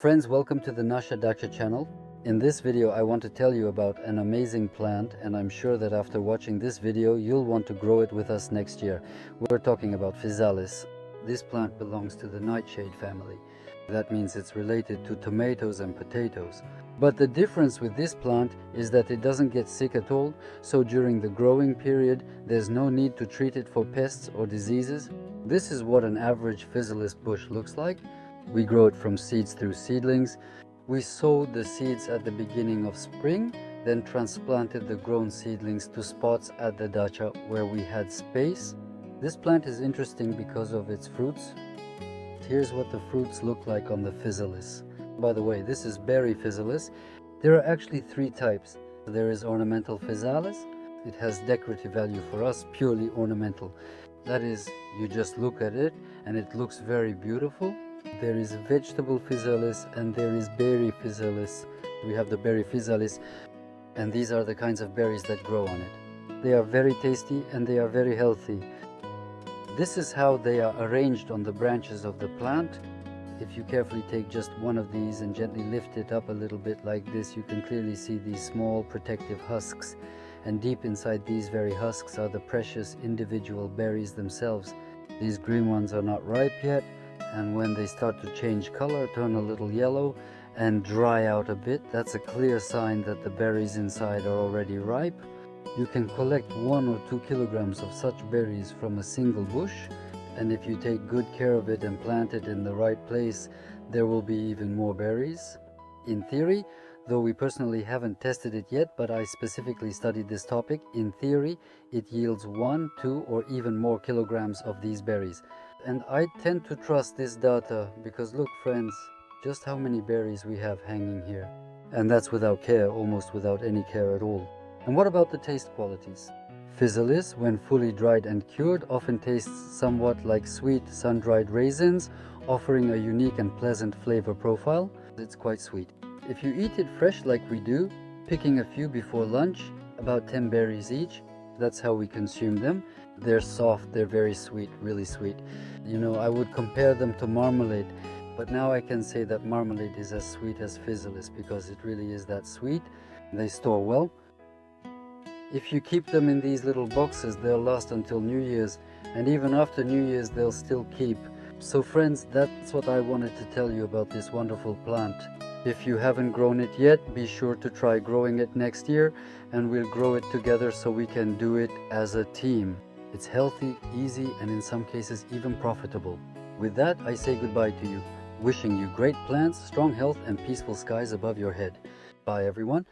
Friends, welcome to the Nasha Dacha channel. In this video I want to tell you about an amazing plant, and I'm sure that after watching this video you'll want to grow it with us next year. We're talking about Physalis. This plant belongs to the nightshade family. That means it's related to tomatoes and potatoes. But the difference with this plant is that it doesn't get sick at all, so during the growing period there's no need to treat it for pests or diseases. This is what an average Physalis bush looks like. We grow it from seeds through seedlings. We sowed the seeds at the beginning of spring, then transplanted the grown seedlings to spots at the dacha where we had space. This plant is interesting because of its fruits. Here's what the fruits look like on the Physalis. By the way, this is berry Physalis. There are actually three types. There is ornamental Physalis. It has decorative value for us, purely ornamental. That is, you just look at it and it looks very beautiful. There is vegetable Physalis and there is berry Physalis. We have the berry Physalis, and these are the kinds of berries that grow on it. They are very tasty and they are very healthy. This is how they are arranged on the branches of the plant. If you carefully take just one of these and gently lift it up a little bit like this, you can clearly see these small protective husks. And deep inside these very husks are the precious individual berries themselves. These green ones are not ripe yet, and when they start to change color, turn a little yellow and dry out a bit, that's a clear sign that the berries inside are already ripe. You can collect 1 or 2 kilograms of such berries from a single bush, and if you take good care of it and plant it in the right place, there will be even more berries. In theory, though we personally haven't tested it yet, but I specifically studied this topic, in theory it yields 1, 2 or even more kilograms of these berries. And I tend to trust this data because look friends, just how many berries we have hanging here. And that's without care, almost without any care at all. And what about the taste qualities? Physalis, when fully dried and cured, often tastes somewhat like sweet sun-dried raisins, offering a unique and pleasant flavor profile. It's quite sweet. If you eat it fresh like we do, picking a few before lunch, about 10 berries each, that's how we consume them. They're soft, they're very sweet, really sweet. You know, I would compare them to marmalade, but now I can say that marmalade is as sweet as Physalis because it really is that sweet. They store well. If you keep them in these little boxes, they'll last until New Year's, and even after New Year's they'll still keep. So friends, that's what I wanted to tell you about this wonderful plant. If you haven't grown it yet, be sure to try growing it next year, and we'll grow it together so we can do it as a team. It's healthy, easy, and in some cases even profitable. With that, I say goodbye to you, wishing you great plants, strong health, and peaceful skies above your head. Bye everyone.